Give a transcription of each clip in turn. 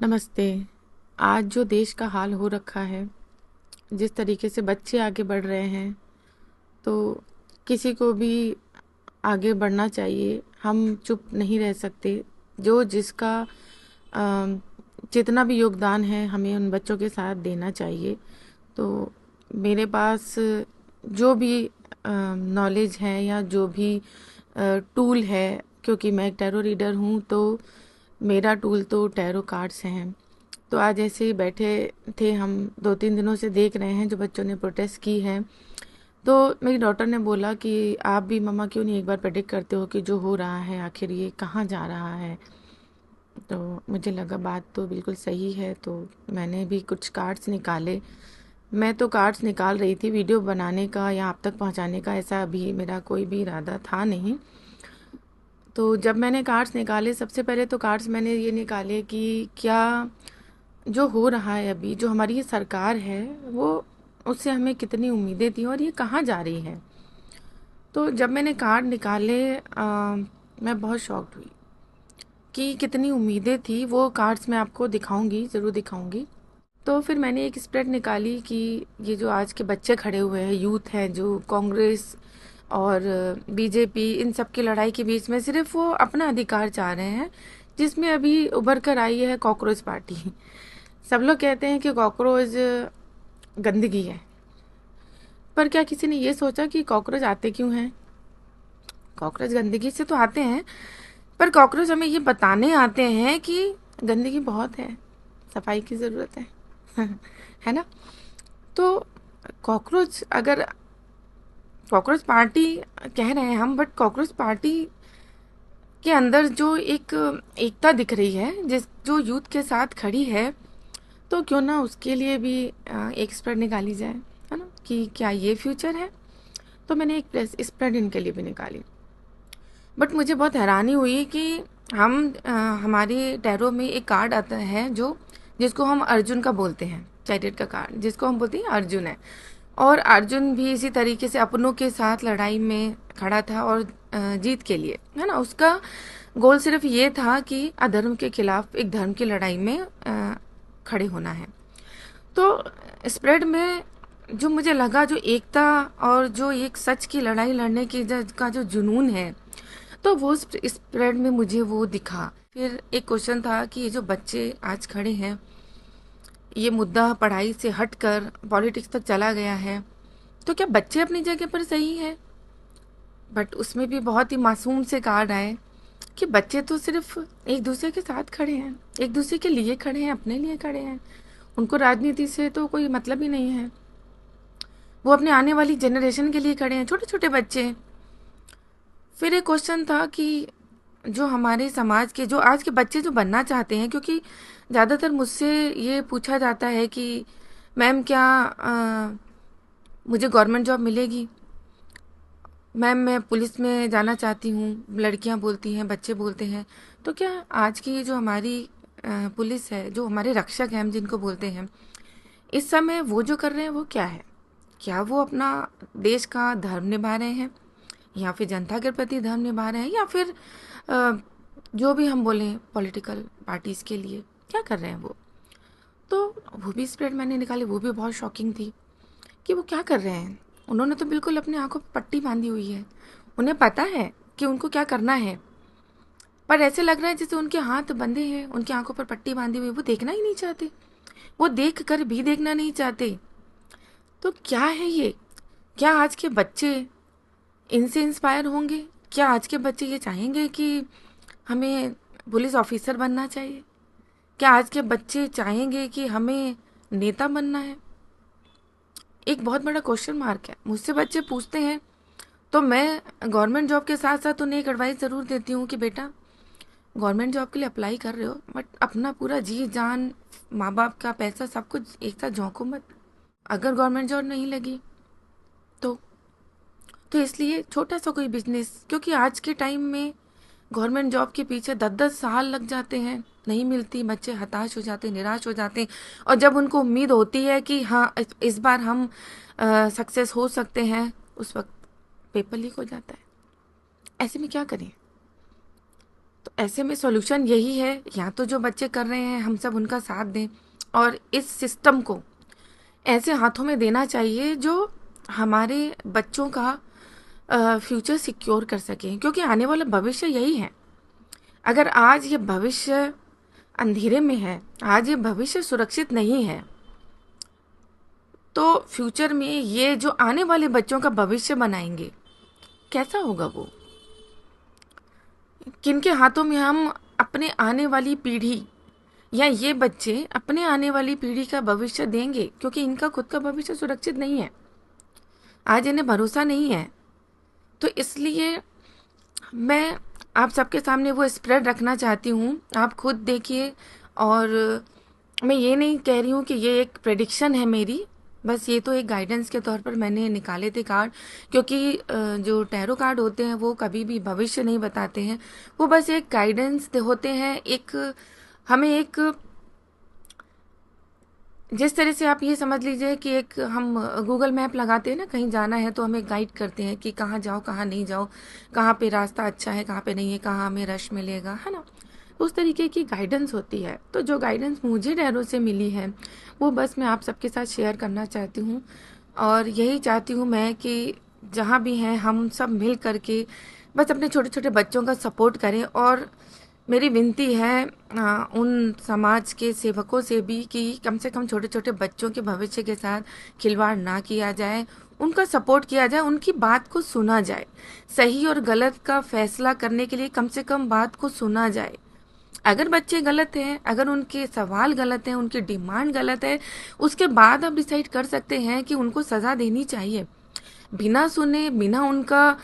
नमस्ते। आज जो देश का हाल हो रखा है, जिस तरीके से बच्चे आगे बढ़ रहे हैं, तो किसी को भी आगे बढ़ना चाहिए। हम चुप नहीं रह सकते। जो जिसका अ, जितना भी योगदान है, हमें उन बच्चों के साथ देना चाहिए। तो मेरे पास जो भी नॉलेज है या जो भी टूल है, क्योंकि मैं एक टैरो रीडर हूँ, तो मेरा टूल तो टैरो कार्ड्स हैं। तो आज ऐसे ही बैठे थे, हम 2-3 दिनों से देख रहे हैं जो बच्चों ने प्रोटेस्ट की है। तो मेरी डॉटर ने बोला कि आप भी मम्मा क्यों नहीं एक बार प्रेडिक्ट करते हो कि जो हो रहा है आखिर ये कहाँ जा रहा है। तो मुझे लगा बात तो बिल्कुल सही है, तो मैंने भी कुछ कार्ड्स निकाले। मैं तो कार्ड्स निकाल रही थी, वीडियो बनाने का या आप तक पहुंचाने का ऐसा अभी मेरा कोई भी इरादा था नहीं। तो जब मैंने कार्ड्स निकाले, सबसे पहले तो कार्ड्स मैंने ये निकाले कि क्या जो हो रहा है अभी, जो हमारी ये सरकार है, वो उससे हमें कितनी उम्मीदें थी और ये कहाँ जा रही है। तो जब मैंने कार्ड निकाले मैं बहुत शॉक्ड हुई कि कितनी उम्मीदें थी। वो कार्ड्स मैं आपको दिखाऊंगी, ज़रूर दिखाऊंगी। तो फिर मैंने एक स्प्रेड निकाली कि ये जो आज के बच्चे खड़े हुए हैं, यूथ हैं, जो कांग्रेस और बीजेपी इन सब की लड़ाई के बीच में सिर्फ वो अपना अधिकार चाह रहे हैं, जिसमें अभी उभर कर आई है कॉकरोच पार्टी। सब लोग कहते हैं कि कॉकरोच गंदगी है, पर क्या किसी ने ये सोचा कि कॉकरोच आते क्यों हैं। कॉकरोच गंदगी से तो आते हैं, पर कॉकरोच हमें ये बताने आते हैं कि गंदगी बहुत है, सफाई की ज़रूरत है। है ना। तो कॉकरोच, अगर कॉकरोच पार्टी कह रहे हैं हम, बट कॉकरोच पार्टी के अंदर जो एक एकता दिख रही है, जिस जो यूथ के साथ खड़ी है, तो क्यों ना उसके लिए भी एक स्प्रेड निकाली जाए, है ना, कि क्या ये फ्यूचर है। तो मैंने एक प्रेस स्प्रेड इनके लिए भी निकाली। बट मुझे बहुत हैरानी हुई कि हम हमारे टैरो में एक कार्ड आता है जो जिसको हम अर्जुन का बोलते हैं, चैरियट का कार्ड, जिसको हम बोलते हैं अर्जुन है। और अर्जुन भी इसी तरीके से अपनों के साथ लड़ाई में खड़ा था और जीत के लिए, है ना, उसका गोल सिर्फ ये था कि अधर्म के खिलाफ एक धर्म की लड़ाई में खड़े होना है। तो स्प्रेड में जो मुझे लगा, जो एकता और जो एक सच की लड़ाई लड़ने की का जो जुनून है, तो वो स्प्रेड में मुझे वो दिखा। फिर एक क्वेश्चन था कि ये जो बच्चे आज खड़े हैं, ये मुद्दा पढ़ाई से हटकर पॉलिटिक्स तक चला गया है, तो क्या बच्चे अपनी जगह पर सही है। बट उसमें भी बहुत ही मासूम से कार्ड आए कि बच्चे तो सिर्फ एक दूसरे के साथ खड़े हैं, एक दूसरे के लिए खड़े हैं, अपने लिए खड़े हैं। उनको राजनीति से तो कोई मतलब ही नहीं है। वो अपने आने वाली जनरेशन के लिए खड़े हैं, छोटे छोटे बच्चे। फिर एक क्वेश्चन था कि जो हमारे समाज के, जो आज के बच्चे जो बनना चाहते हैं, क्योंकि ज़्यादातर मुझसे ये पूछा जाता है कि मैम क्या मुझे गवर्नमेंट जॉब मिलेगी। मैम मैं पुलिस में जाना चाहती हूँ, लड़कियाँ बोलती हैं, बच्चे बोलते हैं। तो क्या आज की जो हमारी पुलिस है, जो हमारे रक्षक हैं हम जिनको बोलते हैं, इस समय वो जो कर रहे हैं वो क्या है। क्या वो अपना देश का धर्म निभा रहे हैं, या फिर जनता के प्रति धर्म निभा रहे हैं, या फिर अ, जो भी हम बोलें पॉलिटिकल पार्टीज़ के लिए क्या कर रहे हैं वो। तो वो भी स्प्रेड मैंने निकाली, वो भी बहुत शॉकिंग थी कि वो क्या कर रहे हैं। उन्होंने तो बिल्कुल अपनी आंखों पर पट्टी बांधी हुई है, उन्हें पता है कि उनको क्या करना है, पर ऐसे लग रहा है जैसे उनके हाथ बंधे हैं, उनकी आंखों पर पट्टी बांधी हुई, वो देखना ही नहीं चाहते, वो देख कर भी देखना नहीं चाहते। तो क्या है ये। क्या आज के बच्चे इनसे इंस्पायर होंगे। क्या आज के बच्चे ये चाहेंगे कि हमें पुलिस ऑफिसर बनना चाहिए। क्या आज के बच्चे चाहेंगे कि हमें नेता बनना है। एक बहुत बड़ा क्वेश्चन मार्क है। मुझसे बच्चे पूछते हैं, तो मैं गवर्नमेंट जॉब के साथ साथ उन्हें एक एडवाइस ज़रूर देती हूँ कि बेटा, गवर्नमेंट जॉब के लिए अप्लाई कर रहे हो, बट अपना पूरा जी जान, माँ बाप का पैसा, सब कुछ एक साथ झोंको मत। अगर गवर्नमेंट जॉब नहीं लगी तो इसलिए छोटा सा कोई बिजनेस, क्योंकि आज के टाइम में गवर्नमेंट जॉब के पीछे 10-10 साल लग जाते हैं, नहीं मिलती, बच्चे हताश हो जाते हैं, निराश हो जाते हैं। और जब उनको उम्मीद होती है कि हाँ इस बार हम सक्सेस हो सकते हैं, उस वक्त पेपर लीक हो जाता है। ऐसे में क्या करें। तो ऐसे में सॉल्यूशन यही है, या तो जो बच्चे कर रहे हैं हम सब उनका साथ दें और इस सिस्टम को ऐसे हाथों में देना चाहिए जो हमारे बच्चों का फ्यूचर सिक्योर कर सकें, क्योंकि आने वाला भविष्य यही है। अगर आज ये भविष्य अंधेरे में है, आज ये भविष्य सुरक्षित नहीं है, तो फ्यूचर में ये जो आने वाले बच्चों का भविष्य बनाएंगे, कैसा होगा वो? किनके हाथों में हम अपने आने वाली पीढ़ी या ये बच्चे अपने आने वाली पीढ़ी का भविष्य देंगे, क्योंकि इनका खुद का भविष्य सुरक्षित नहीं है, आज इन्हें भरोसा नहीं है। तो इसलिए मैं आप सबके सामने वो स्प्रेड रखना चाहती हूँ, आप खुद देखिए। और मैं ये नहीं कह रही हूँ कि ये एक प्रेडिक्शन है मेरी, बस ये तो एक गाइडेंस के तौर पर मैंने निकाले थे कार्ड, क्योंकि जो टैरो कार्ड होते हैं वो कभी भी भविष्य नहीं बताते हैं, वो बस एक गाइडेंस होते हैं। एक हमें एक, जिस तरह से आप ये समझ लीजिए कि एक हम गूगल मैप लगाते हैं ना, कहीं जाना है तो हमें गाइड करते हैं कि कहाँ जाओ कहाँ नहीं जाओ, कहाँ पे रास्ता अच्छा है कहाँ पे नहीं है, कहाँ हमें रश मिलेगा, है ना। उस तरीके की गाइडेंस होती है। तो जो गाइडेंस मुझे टैरो से मिली है वो बस मैं आप सबके साथ शेयर करना चाहती हूँ। और यही चाहती हूँ मैं कि जहाँ भी हैं हम सब मिल करके बस अपने छोटे छोटे बच्चों का सपोर्ट करें। और मेरी विनती है उन समाज के सेवकों से भी कि कम से कम छोटे छोटे बच्चों के भविष्य के साथ खिलवाड़ ना किया जाए, उनका सपोर्ट किया जाए, उनकी बात को सुना जाए। सही और गलत का फैसला करने के लिए कम से कम बात को सुना जाए। अगर बच्चे गलत हैं, अगर उनके सवाल गलत हैं, उनकी डिमांड गलत है, उसके बाद आप डिसाइड कर सकते हैं कि उनको सज़ा देनी चाहिए। बिना सुने, बिना उनका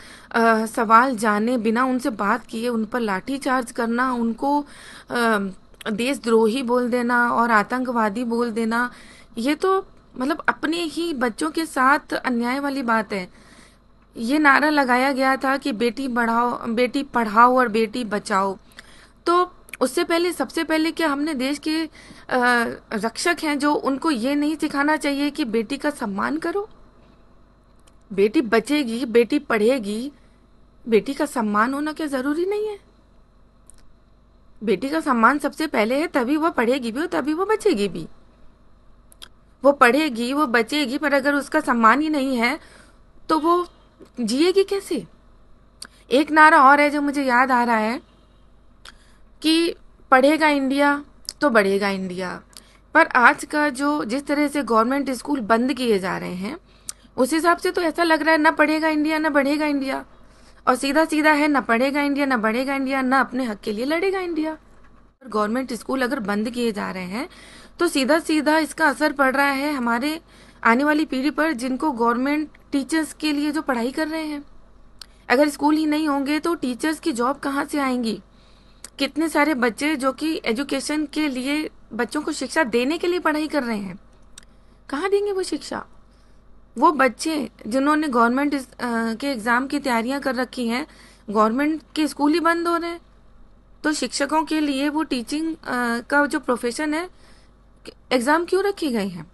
सवाल जाने, बिना उनसे बात किए उन पर लाठी चार्ज करना, उनको देशद्रोही बोल देना और आतंकवादी बोल देना, ये तो मतलब अपने ही बच्चों के साथ अन्याय वाली बात है। ये नारा लगाया गया था कि बेटी बढ़ाओ, बेटी पढ़ाओ और बेटी बचाओ। तो उससे पहले, सबसे पहले क्या हमने देश के रक्षक हैं जो उनको ये नहीं सिखाना चाहिए कि बेटी का सम्मान करो? बेटी बचेगी, बेटी पढ़ेगी, बेटी का सम्मान होना क्या जरूरी नहीं है? बेटी का सम्मान सबसे पहले है, तभी वो पढ़ेगी भी और तभी वो बचेगी भी। वो पढ़ेगी, वो बचेगी, पर अगर उसका सम्मान ही नहीं है तो वो जिएगी कैसे? एक नारा और है जो मुझे याद आ रहा है कि पढ़ेगा इंडिया तो बढ़ेगा इंडिया। पर आज का जो जिस तरह से गवर्नमेंट स्कूल बंद किए जा रहे हैं, उस हिसाब से तो ऐसा लग रहा है ना पढ़ेगा इंडिया ना बढ़ेगा इंडिया, और सीधा सीधा है ना पढ़ेगा इंडिया ना बढ़ेगा इंडिया, ना अपने हक के लिए लड़ेगा इंडिया। गवर्नमेंट स्कूल अगर बंद किए जा रहे हैं तो सीधा सीधा इसका असर पड़ रहा है हमारे आने वाली पीढ़ी पर, जिनको गवर्नमेंट टीचर्स के लिए जो पढ़ाई कर रहे हैं। अगर स्कूल ही नहीं होंगे तो टीचर्स की जॉब कहाँ से आएंगी? कितने सारे बच्चे जो कि एजुकेशन के लिए, बच्चों को शिक्षा देने के लिए पढ़ाई कर रहे हैं, कहाँ देंगे वो शिक्षा? वो बच्चे जिन्होंने गवर्नमेंट के एग्ज़ाम की तैयारियां कर रखी हैं, गवर्नमेंट के स्कूल ही बंद हो रहे हैं, तो शिक्षकों के लिए वो टीचिंग का जो प्रोफेशन है, एग्ज़ाम क्यों रखे गए हैं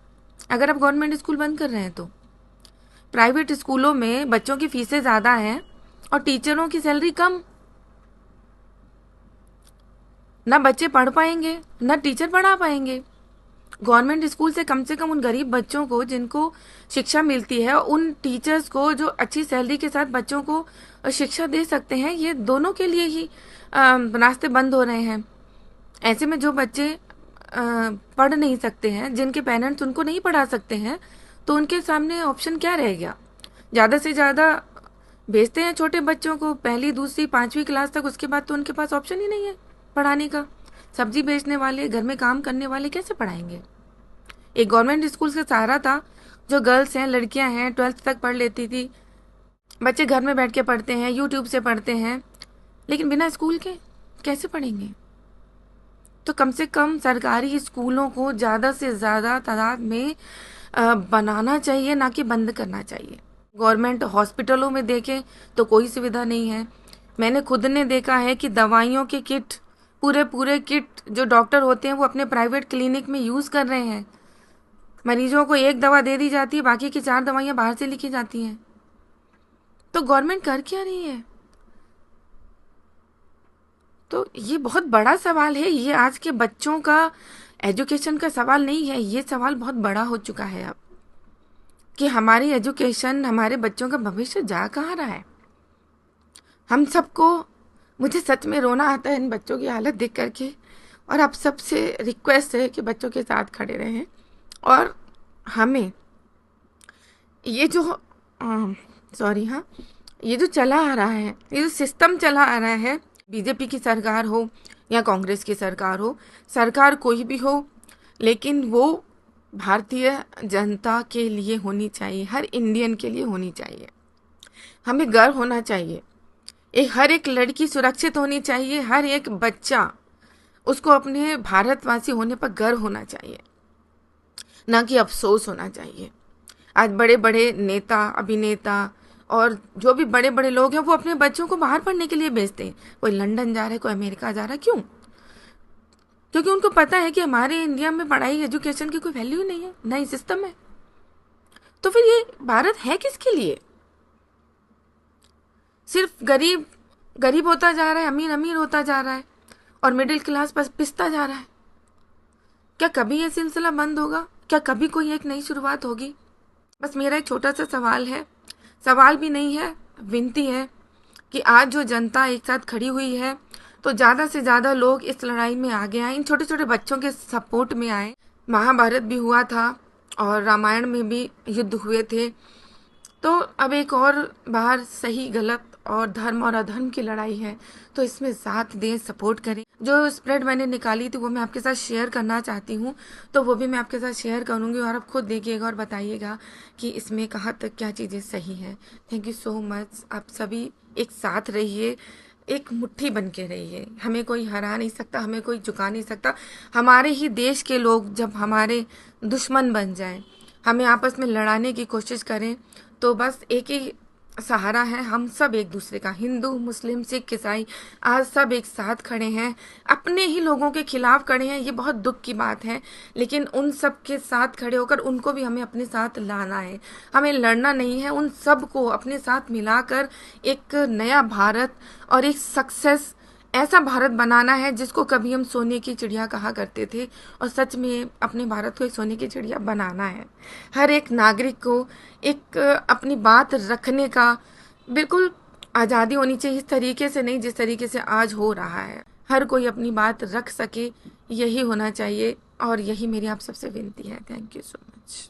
अगर आप गवर्नमेंट स्कूल बंद कर रहे हैं? तो प्राइवेट स्कूलों में बच्चों की फीसें ज़्यादा हैं और टीचरों की सैलरी कम। ना बच्चे पढ़ पाएंगे ना टीचर पढ़ा पाएंगे। गवर्नमेंट स्कूल से कम उन गरीब बच्चों को जिनको शिक्षा मिलती है, उन टीचर्स को जो अच्छी सैलरी के साथ बच्चों को शिक्षा दे सकते हैं, ये दोनों के लिए ही रास्ते बंद हो रहे हैं। ऐसे में जो बच्चे पढ़ नहीं सकते हैं, जिनके पेरेंट्स उनको नहीं पढ़ा सकते हैं, तो उनके सामने ऑप्शन क्या रह गया? ज़्यादा से ज़्यादा भेजते हैं छोटे बच्चों को पहली दूसरी पाँचवीं क्लास तक, उसके बाद तो उनके पास ऑप्शन ही नहीं है पढ़ाने का। सब्जी बेचने वाले, घर में काम करने वाले कैसे पढ़ाएंगे? एक गवर्नमेंट स्कूल का सहारा था, जो गर्ल्स हैं, लड़कियां हैं, 12th तक पढ़ लेती थी। बच्चे घर में बैठ के पढ़ते हैं, यूट्यूब से पढ़ते हैं, लेकिन बिना स्कूल के कैसे पढ़ेंगे? तो कम से कम सरकारी स्कूलों को ज़्यादा से ज़्यादा तादाद में बनाना चाहिए, ना कि बंद करना चाहिए। गवर्नमेंट हॉस्पिटलों में देखें तो कोई सुविधा नहीं है। मैंने खुद ने देखा है कि दवाइयों के किट, पूरे पूरे किट जो डॉक्टर होते हैं वो अपने प्राइवेट क्लिनिक में यूज़ कर रहे हैं। मरीजों को एक दवा दे दी जाती है, बाकी की 4 दवाइयाँ बाहर से लिखी जाती हैं। तो गवर्नमेंट कर क्या रही है? तो ये बहुत बड़ा सवाल है, ये आज के बच्चों का एजुकेशन का सवाल नहीं है, ये सवाल बहुत बड़ा हो चुका है अब कि हमारी एजुकेशन, हमारे बच्चों का भविष्य जा कहाँ रहा है। हम सबको, मुझे सच में रोना आता है इन बच्चों की हालत देख करके, और आप सबसे रिक्वेस्ट है कि बच्चों के साथ खड़े रहें। और हमें ये जो सॉरी हाँ, ये जो चला आ रहा है, ये जो सिस्टम चला आ रहा है, बीजेपी की सरकार हो या कांग्रेस की सरकार हो, सरकार कोई भी हो, लेकिन वो भारतीय जनता के लिए होनी चाहिए, हर इंडियन के लिए होनी चाहिए। हमें गर्व होना चाहिए, हर एक लड़की सुरक्षित होनी चाहिए, हर एक बच्चा, उसको अपने भारतवासी होने पर गर्व होना चाहिए, ना कि अफसोस होना चाहिए। आज बड़े बड़े नेता, अभिनेता और जो भी बड़े बड़े लोग हैं, वो अपने बच्चों को बाहर पढ़ने के लिए भेजते हैं। कोई लंदन जा रहा है, कोई अमेरिका जा रहा है। क्यों? क्योंकि उनको पता है कि हमारे इंडिया में पढ़ाई, एजुकेशन की कोई वैल्यू नहीं है, ना ही सिस्टम है। तो फिर ये भारत है किसके लिए? सिर्फ गरीब गरीब होता जा रहा है, अमीर अमीर होता जा रहा है, और मिडिल क्लास बस पिसता जा रहा है। क्या कभी ये सिलसिला बंद होगा? क्या कभी कोई एक नई शुरुआत होगी? बस मेरा एक छोटा सा सवाल है, सवाल भी नहीं है, विनती है कि आज जो जनता एक साथ खड़ी हुई है, तो ज़्यादा से ज़्यादा लोग इस लड़ाई में आगे आए, इन छोटे छोटे बच्चों के सपोर्ट में आए। महाभारत भी हुआ था और रामायण में भी युद्ध हुए थे, तो अब एक और बाहर सही गलत और धर्म और अधर्म की लड़ाई है, तो इसमें साथ दें, सपोर्ट करें। जो स्प्रेड मैंने निकाली थी वो मैं आपके साथ शेयर करना चाहती हूँ, तो वो भी मैं आपके साथ शेयर करूँगी, और आप खुद देखिएगा और बताइएगा कि इसमें कहाँ तक क्या चीज़ें सही हैं। Thank you so much. आप सभी एक साथ रहिए, एक मुट्ठी बन के रहिए। हमें कोई हरा नहीं सकता, हमें कोई झुका नहीं सकता। हमारे ही देश के लोग जब हमारे दुश्मन बन जाएं, हमें आपस में लड़ाने की कोशिश करें, तो बस एक ही सहारा है, हम सब एक दूसरे का, हिंदू मुस्लिम सिख ईसाई, आज सब एक साथ खड़े हैं, अपने ही लोगों के खिलाफ खड़े हैं। ये बहुत दुख की बात है, लेकिन उन सब के साथ खड़े होकर उनको भी हमें अपने साथ लाना है। हमें लड़ना नहीं है, उन सब को अपने साथ मिलाकर एक नया भारत और एक सक्सेस, ऐसा भारत बनाना है जिसको कभी हम सोने की चिड़िया कहा करते थे, और सच में अपने भारत को एक सोने की चिड़िया बनाना है। हर एक नागरिक को एक अपनी बात रखने का बिल्कुल आज़ादी होनी चाहिए, इस तरीके से नहीं जिस तरीके से आज हो रहा है। हर कोई अपनी बात रख सके, यही होना चाहिए, और यही मेरी आप सबसे विनती है। Thank you so much.